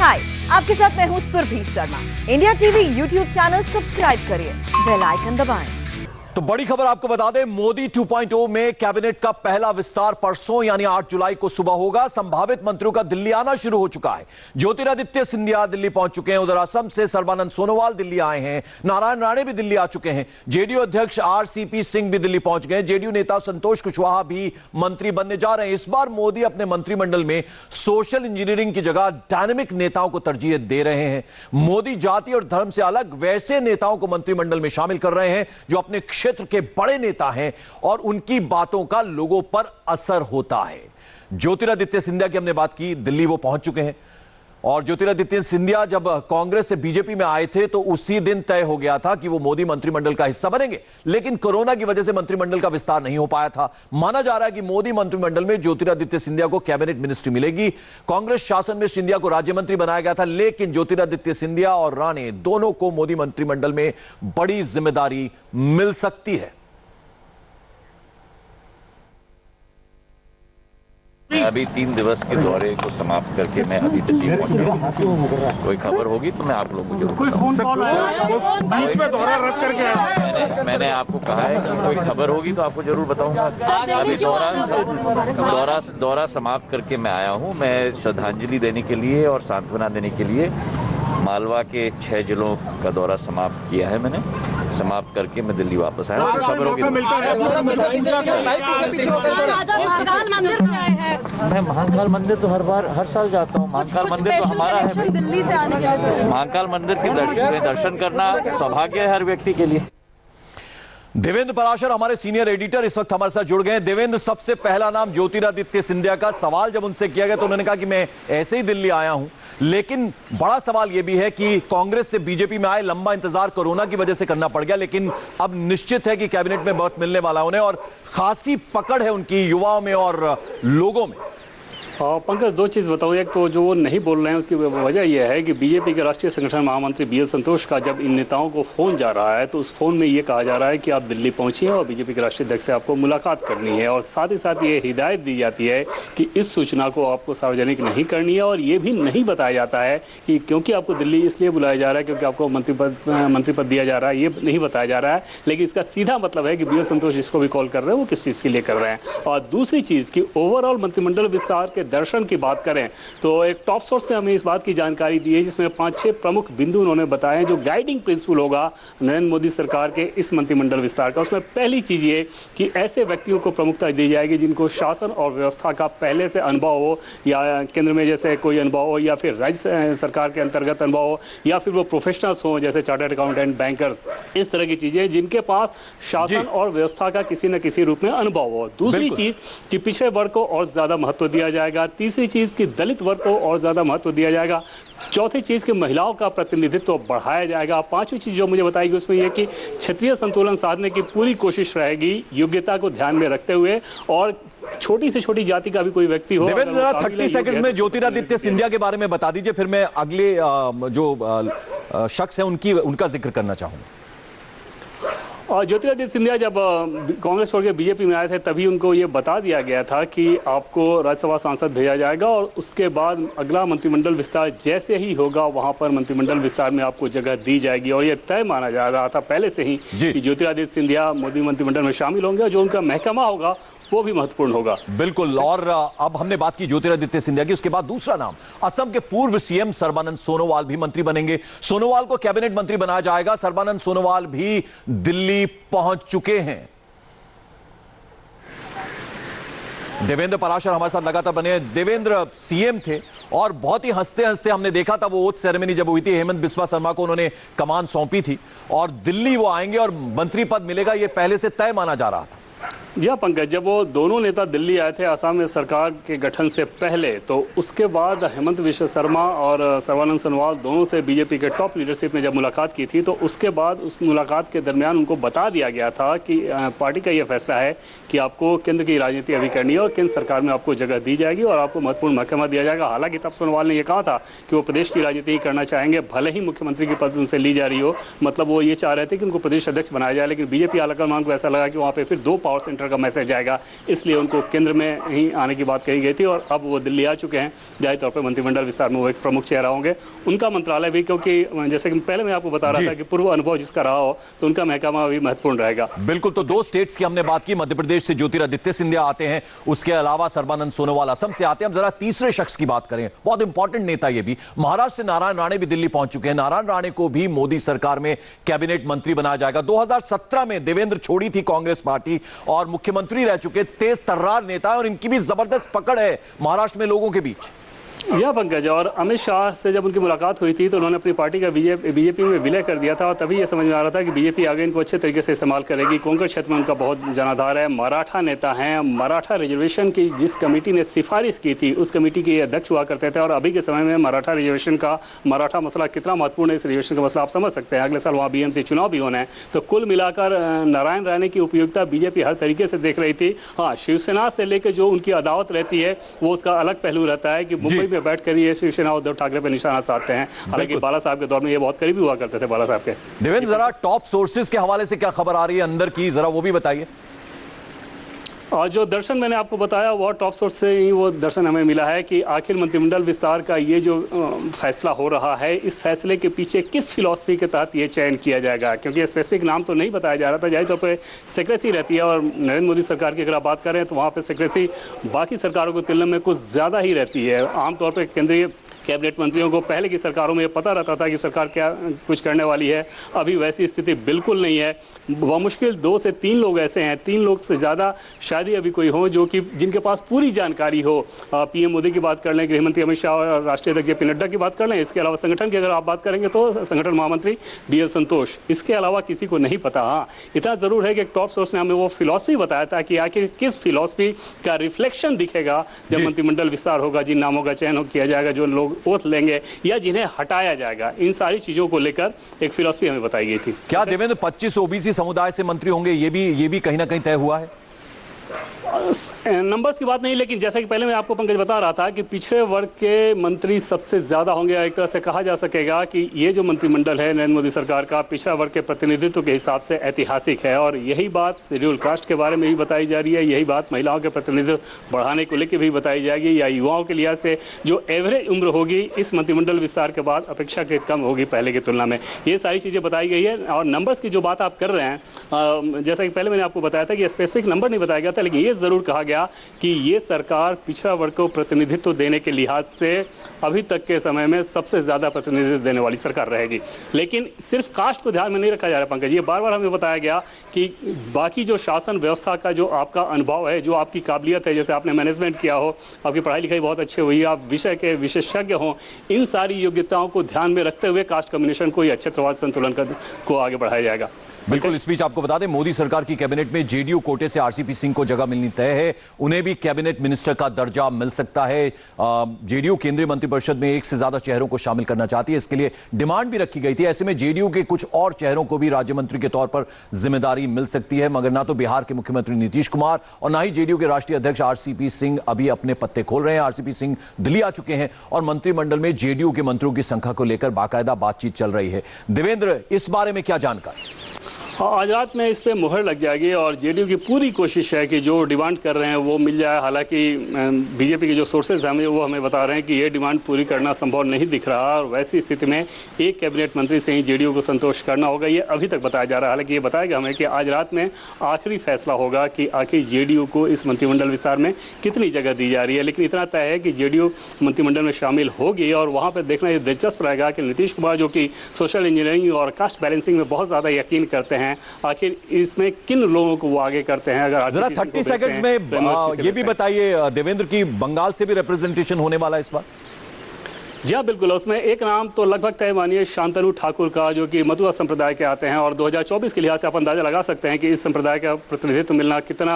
हाय, आपके साथ मैं हूँ Surabhi Sharma. India TV YouTube channel subscribe करिए, बेल आइकन दबाएं। तो बड़ी खबर आपको बता दें, मोदी 2.0 में कैबिनेट का पहला विस्तार परसों यानी 8 जुलाई को सुबह होगा। संभावित मंत्रियों का दिल्ली आना शुरू हो चुका है। ज्योतिरादित्य सिंधिया दिल्ली पहुंच चुके हैं। उधर असम से सर्बानंद सोनोवाल दिल्ली आए हैं। नारायण राणे भी दिल्ली आ चुके हैं। जेडीयू अध्यक्ष आरसीपी सिंह भी दिल्ली पहुंच गए। जेडीयू नेता संतोष कुशवाहा भी मंत्री बनने जा रहे हैं। इस बार मोदी अपने मंत्रिमंडल में सोशल इंजीनियरिंग की जगह डायनेमिक नेताओं को तरजीह दे रहे हैं। मोदी जाति और धर्म से अलग वैसे नेताओं को मंत्रिमंडल में शामिल कर रहे हैं जो अपने क्षेत्र के बड़े नेता हैं और उनकी बातों का लोगों पर असर होता है। ज्योतिरादित्य सिंधिया की हमने बात की, दिल्ली वो पहुंच चुके हैं। और ज्योतिरादित्य सिंधिया जब कांग्रेस से बीजेपी में आए थे तो उसी दिन तय हो गया था कि वो मोदी मंत्रिमंडल का हिस्सा बनेंगे, लेकिन कोरोना की वजह से मंत्रिमंडल का विस्तार नहीं हो पाया था। माना जा रहा है कि मोदी मंत्रिमंडल में ज्योतिरादित्य सिंधिया को कैबिनेट मिनिस्ट्री मिलेगी। कांग्रेस शासन में सिंधिया को राज्य मंत्री बनाया गया था, लेकिन ज्योतिरादित्य सिंधिया और राणे दोनों को मोदी मंत्रिमंडल में बड़ी जिम्मेदारी मिल सकती है। अभी 3 दिवस के दौरे को समाप्त करके मैं अभी दिल्ली पहुंचा। कोई खबर होगी तो मैं आप लोगों को जरूर बताऊंगा। बीच में दौरा रद्द करके आया। मैंने आपको कहा है कि कोई खबर होगी तो आपको जरूर बताऊंगा। अभी दौरा समाप्त करके मैं आया हूं। मैं श्रद्धांजलि देने के लिए और सांत्वना देने के लिए मालवा के 6 जिलों का दौरा समाप्त किया है। मैंने समाप्त करके मैं दिल्ली वापस आया। तो खबर होगी मैं महाकाल मंदिर तो हर साल जाता हूँ। महाकाल मंदिर तो हमारा है। दिल्ली से आने के लिए महाकाल मंदिर के दर्शन करना सौभाग्य है हर व्यक्ति के लिए। देवेंद्र पराशर हमारे सीनियर एडिटर इस वक्त हमारे साथ जुड़ गए। देवेंद्र, सबसे पहला नाम ज्योतिरादित्य सिंधिया का। सवाल जब उनसे किया गया तो उन्होंने कहा कि मैं ऐसे ही दिल्ली आया हूं, लेकिन बड़ा सवाल यह भी है कि कांग्रेस से बीजेपी में आए, लंबा इंतजार कोरोना की वजह से करना पड़ गया, लेकिन अब निश्चित है कि कैबिनेट में बर्थ मिलने वाला उन्हें और खासी पकड़ है उनकी युवाओं में और लोगों में। पंकज, 2 चीज़ बताऊँ। एक तो जो वो नहीं बोल रहे हैं उसकी वजह यह है कि बीजेपी के राष्ट्रीय संगठन महामंत्री बी एल संतोष का जब इन नेताओं को फ़ोन जा रहा है तो उस फ़ोन में ये कहा जा रहा है कि आप दिल्ली पहुंचिए और बीजेपी के राष्ट्रीय अध्यक्ष से आपको मुलाकात करनी है। और साथ ही साथ ये हिदायत दी जाती है कि इस सूचना को आपको सार्वजनिक नहीं करनी है। और ये भी नहीं बताया जाता है कि क्योंकि आपको दिल्ली इसलिए बुलाया जा रहा है क्योंकि आपको मंत्री पद दिया जा रहा है, ये नहीं बताया जा रहा है। लेकिन इसका सीधा मतलब है कि बी एल संतोष जिसको भी कॉल कर रहे हैं वो किस चीज़ के लिए कर रहे हैं। और दूसरी चीज़ कि ओवरऑल मंत्रिमंडल विस्तार के दर्शन की बात करें तो एक टॉप सोर्स से हमें इस बात की जानकारी दी है जिसमें 5-6 प्रमुख बिंदु उन्होंने बताए हैं जो गाइडिंग प्रिंसिपल होगा नरेंद्र मोदी सरकार के इस मंत्रिमंडल विस्तार का। उसमें पहली चीज़ ये कि ऐसे व्यक्तियों को प्रमुखता दी जाएगी जिनको शासन और व्यवस्था का पहले से अनुभव हो, या केंद्र में जैसे कोई अनुभव हो, या फिर राज्य सरकार के अंतर्गत अनुभव हो, या फिर वो प्रोफेशनल्स हों जैसे चार्टर्ड अकाउंटेंट, बैंकर्स, इस तरह की चीज़ें जिनके पास शासन और व्यवस्था का किसी न किसी रूप में अनुभव हो। दूसरी चीज़ कि पिछड़े वर्ग को और ज़्यादा महत्व दिया जाएगा। तीसरी चीज़ कि दलित वर्ग को और ज़्यादा महत्व दिया जाएगा। चौथी चीज़ कि महिलाओं का प्रतिनिधित्व बढ़ाया जाएगा। 5वीं चीज़ जो मुझे बताएगी उसमें यह कि क्षेत्रीय संतुलन साधने की पूरी कोशिश रहेगी योग्यता को ध्यान में रखते हुए, और छोटी से छोटी जाति का भी कोई व्यक्ति हो। देवेंद्र, जरा 30 सेकंड में ज्योतिरादित्य सिंधिया के बारे में बता दीजिए, फिर मैं अगले जो शख्स है उनका जिक्र करना चाहूँगा। और ज्योतिरादित्य सिंधिया जब कांग्रेस छोड़ के बीजेपी में आए थे तभी उनको ये बता दिया गया था कि आपको राज्यसभा सांसद भेजा जाएगा और उसके बाद अगला मंत्रिमंडल विस्तार जैसे ही होगा वहां पर मंत्रिमंडल विस्तार में आपको जगह दी जाएगी। और ये तय माना जा रहा था पहले से ही कि ज्योतिरादित्य सिंधिया मोदी मंत्रिमंडल में शामिल होंगे और जो उनका महकमा होगा वो भी महत्वपूर्ण होगा। बिल्कुल। और अब हमने बात की ज्योतिरादित्य सिंधिया की, उसके बाद दूसरा नाम, असम के पूर्व सीएम सर्बानंद सोनोवाल भी मंत्री बनेंगे। सोनोवाल को कैबिनेट मंत्री बनाया जाएगा। सर्बानंद सोनोवाल भी दिल्ली पहुंच चुके हैं। देवेंद्र पराशर हमारे साथ लगातार बने। देवेंद्र सीएम थे और बहुत ही हंसते हंसते हमने देखा था वो ओथ सेरेमनी जब हुई थी, हेमंत बिस्वा शर्मा को उन्होंने कमान सौंपी थी और दिल्ली वो आएंगे और मंत्री पद मिलेगा, ये पहले से तय माना जा रहा था। जी हाँ पंकज, जब वो दोनों नेता दिल्ली आए थे असम में सरकार के गठन से पहले, तो उसके बाद हेमंत बिस्वा शर्मा और सर्बानंद सोनोवाल दोनों से बीजेपी के टॉप लीडरशिप ने जब मुलाकात की थी तो उसके बाद उस मुलाकात के दरमियान उनको बता दिया गया था कि पार्टी का ये फैसला है कि आपको केंद्र की राजनीति अभी करनी है और केंद्र सरकार में आपको जगह दी जाएगी और आपको महत्वपूर्ण महकमा दिया जाएगा। हालांकि तब सोनोवाल ने यह कहा था कि वो प्रदेश की राजनीति ही करना चाहेंगे, भले ही मुख्यमंत्री की पद उनसे ली जा रही हो। मतलब वो ये चाह रहे थे कि उनको प्रदेश अध्यक्ष बनाया जाए, लेकिन बीजेपी आलाकमान को ऐसा लगा कि वहाँ पर फिर 2 पावर सेंटर लेटर का मैसेज आएगा, इसलिए उनको केंद्र में ही आने की बात कही गई थी और अब वो दिल्ली आ चुके हैं। जाहिर तौर पर मंत्रिमंडल विस्तार में वो एक प्रमुख चेहरा होंगे। उनका मंत्रालय भी, क्योंकि जैसे कि पहले मैं आपको बता रहा था कि पूर्व अनुभव जिसका रहा हो तो उनका महकमा भी महत्वपूर्ण रहेगा। बिल्कुल, तो 2 स्टेट्स की हमने बात की, मध्य प्रदेश से ज्योतिरादित्य सिंधिया आते हैं, उसके अलावा सर्बानंद सोनोवाल असम से आते हैं। हम जरा तीसरे शख्स की बात करें, बहुत इंपॉर्टेंट नेता ये भी, महाराष्ट्र से नारायण राणे भी दिल्ली पहुंच चुके हैं। नारायण राणे को भी मोदी सरकार में कैबिनेट मंत्री बनाया जाएगा। 2017 में देवेंद्र छोड़ी थी कांग्रेस पार्टी और मुख्यमंत्री रह चुके तेज तर्रार नेता, और इनकी भी जबरदस्त पकड़ है महाराष्ट्र में लोगों के बीच। यह पंकज, और अमित शाह से जब उनकी मुलाकात हुई थी तो उन्होंने अपनी पार्टी का बीजेपी में विलय कर दिया था और तभी यह समझ में आ रहा था कि बीजेपी आगे इनको अच्छे तरीके से इस्तेमाल करेगी। कोंकण क्षेत्र में उनका बहुत जनाधार है, मराठा नेता हैं। मराठा रिजर्वेशन की जिस कमेटी ने सिफारिश की थी उस कमेटी के अध्यक्ष हुआ करते थे और अभी के समय में मराठा रिजर्वेशन का, मराठा मसला कितना महत्वपूर्ण है, इस रिजर्वेशन का मसला आप समझ सकते हैं। अगले साल वहाँ BMC चुनाव भी होना है, तो कुल मिलाकर नारायण राणे की उपयोगिता बीजेपी हर तरीके से देख रही थी। हाँ, शिवसेना से लेकर जो उनकी अदावत रहती है वो उसका अलग पहलू रहता है कि मुंबई में बैठ कर ये शिवसेना उद्धव ठाकरे पर निशाना साधते हैं। हालांकि बाला साहब के दौर में ये बहुत करीबी हुआ करते थे बाला साहब के। देवेंद्र, जरा टॉप सोर्सेज के हवाले से क्या खबर आ रही है अंदर की, जरा वो भी बताइए। और जो दर्शन मैंने आपको बताया वो टॉप सोर्स से ही वो दर्शन हमें मिला है कि आखिर मंत्रिमंडल विस्तार का ये जो फैसला हो रहा है, इस फैसले के पीछे किस फिलॉसफी के तहत ये चयन किया जाएगा, क्योंकि स्पेसिफिक नाम तो नहीं बताया जा रहा था। जाहिर तौर पर सेक्रेसी रहती है और नरेंद्र मोदी सरकार की अगर आप बात करें तो वहाँ पर सेक्रेसी बाकी सरकारों की तुलना में कुछ ज़्यादा ही रहती है। आमतौर पर केंद्रीय कैबिनेट मंत्रियों को पहले की सरकारों में ये पता रहता था कि सरकार क्या कुछ करने वाली है, अभी वैसी स्थिति बिल्कुल नहीं है। मुश्किल 2 से 3 लोग ऐसे हैं, 3 लोग से ज़्यादा शायद ही अभी कोई हो जो कि जिनके पास पूरी जानकारी हो। PM मोदी की बात कर लें, गृहमंत्री अमित शाह और राष्ट्रीय अध्यक्ष JP नड्डा की बात कर लें, इसके अलावा संगठन की अगर आप बात करेंगे तो संगठन महामंत्री BL संतोष, इसके अलावा किसी को नहीं पता। हाँ, इतना ज़रूर है कि एक टॉप सोर्स ने हमें वो फिलॉसफी बताया था कि आखिर किस फिलॉसफी का रिफ्लेक्शन दिखेगा जब मंत्रिमंडल विस्तार होगा, जिन नामों का चयन किया जाएगा, जो लोग ओथ लेंगे या जिन्हें हटाया जाएगा, इन सारी चीजों को लेकर एक फिलॉसफी हमें बताई गई थी। क्या देवेंद्र 25 OBC समुदाय से मंत्री होंगे, ये भी कहीं ना कहीं तय हुआ है? नंबर्स की बात नहीं, लेकिन जैसा कि पहले मैं आपको पंकज बता रहा था कि पिछड़े वर्ग के मंत्री सबसे ज़्यादा होंगे। एक तरह से कहा जा सकेगा कि ये जो मंत्रिमंडल है नरेंद्र मोदी सरकार का, पिछड़ा वर्ग के प्रतिनिधित्व के हिसाब से ऐतिहासिक है। और यही बात शेड्यूल कास्ट के बारे में भी बताई जा रही है, यही बात महिलाओं के प्रतिनिधित्व बढ़ाने को लेकर भी बताई जाएगी, या युवाओं के लिहाज से जो एवरेज उम्र होगी इस मंत्रिमंडल विस्तार के बाद अपेक्षाकृत कम होगी पहले की तुलना में। ये सारी चीज़ें बताई गई है। और नंबर्स की जो बात आप कर रहे हैं, जैसा कि पहले मैंने आपको बताया था कि स्पेसिफिक नंबर नहीं बताया गया था, लेकिन ये ज़रूर कहा गया कि ये सरकार पिछड़ा वर्ग को प्रतिनिधित्व देने के लिहाज से अभी तक के समय में सबसे ज़्यादा प्रतिनिधित्व देने वाली सरकार रहेगी। लेकिन सिर्फ कास्ट को ध्यान में नहीं रखा जा रहा पंकज, ये बार बार हमें बताया गया कि बाकी जो शासन व्यवस्था का जो आपका अनुभव है, जो आपकी काबिलियत है, जैसे आपने मैनेजमेंट किया हो, आपकी पढ़ाई लिखाई बहुत अच्छी हुई, आप विषय के विशेषज्ञ हों, इन सारी योग्यताओं को ध्यान में रखते हुए कास्ट कम्युनिकेशन को या क्षेत्रवाद संतुलन को आगे बढ़ाया जाएगा। बिल्कुल, इस बीच आपको बता दें मोदी सरकार की कैबिनेट में JDU कोटे से RCP सिंह को जगह मिलनी तय है, उन्हें भी कैबिनेट मिनिस्टर का दर्जा मिल सकता है। JDU केंद्रीय मंत्रिपरिषद में 1 से ज्यादा चेहरों को शामिल करना चाहती है, इसके लिए डिमांड भी रखी गई थी। ऐसे में JDU के कुछ और चेहरों को भी राज्य मंत्री के तौर पर जिम्मेदारी मिल सकती है, मगर ना तो बिहार के मुख्यमंत्री नीतीश कुमार और ना ही JDU के राष्ट्रीय अध्यक्ष RCP सिंह अभी अपने पत्ते खोल रहे हैं। RCP सिंह दिल्ली आ चुके हैं और मंत्रिमंडल में JDU के मंत्रियों की संख्या को लेकर बाकायदा बातचीत चल रही है। देवेंद्र, इस बारे में क्या जानकारी? आज रात में इस पर मुहर लग जाएगी और JDU की पूरी कोशिश है कि जो डिमांड कर रहे हैं वो मिल जाए। हालांकि बीजेपी के जो सोर्सेज हैं वो हमें बता रहे हैं कि ये डिमांड पूरी करना संभव नहीं दिख रहा, और वैसी स्थिति में एक कैबिनेट मंत्री से ही JDU को संतोष करना होगा, ये अभी तक बताया जा रहा है। हालांकि ये बताया गया हमें कि आज रात में आखिरी फैसला होगा कि आखिर JDU को इस मंत्रिमंडल विस्तार में कितनी जगह दी जा रही है। लेकिन इतना तय है कि JDU मंत्रिमंडल में शामिल होगी और वहाँ पर देखना ये दिलचस्प रहेगा कि नीतीश कुमार, जो कि सोशल इंजीनियरिंग और कास्ट बैलेंसिंग में बहुत ज़्यादा यकीन करते हैं, आखिर इसमें किन लोगों को वो आगे करते हैं। अगर जरा 30 सेकंड्स में ये भी बताइए देवेंद्र की बंगाल से भी रिप्रेजेंटेशन होने वाला है इस बार? जी हाँ, बिल्कुल। उसमें एक नाम तो लगभग तय मानिए शांतनु ठाकुर का, जो कि मधुआ संप्रदाय के आते हैं, और 2024 के लिहाज से आप अंदाजा लगा सकते हैं कि इस संप्रदाय का प्रतिनिधित्व मिलना कितना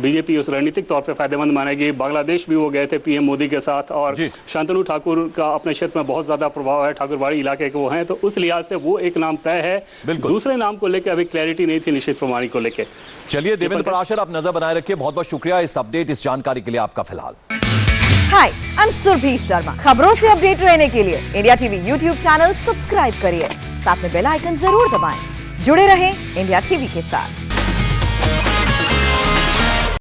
बीजेपी उस रणनीतिक तौर पे फायदेमंद मानेगी। बांग्लादेश भी वो गए थे PM मोदी के साथ, और शांतनु ठाकुर का अपने क्षेत्र में बहुत ज़्यादा प्रभाव है, ठाकुरबाड़ी इलाके के वो हैं, तो उस लिहाज से वो एक नाम तय है। दूसरे नाम को लेकर अभी क्लैरिटी नहीं थी निश्चित प्रमाणी को लेकर। चलिए देवेंद्र पराशर, आप नजर बनाए रखिए, बहुत बहुत शुक्रिया इस अपडेट, इस जानकारी के लिए आपका। फिलहाल हाय, आई एम सुरभि शर्मा। खबरों से अपडेट रहने के लिए India TV YouTube channel subscribe करिए, साथ में बेल आइकन जरूर दबाएं। जुड़े रहें इंडिया टीवी के साथ।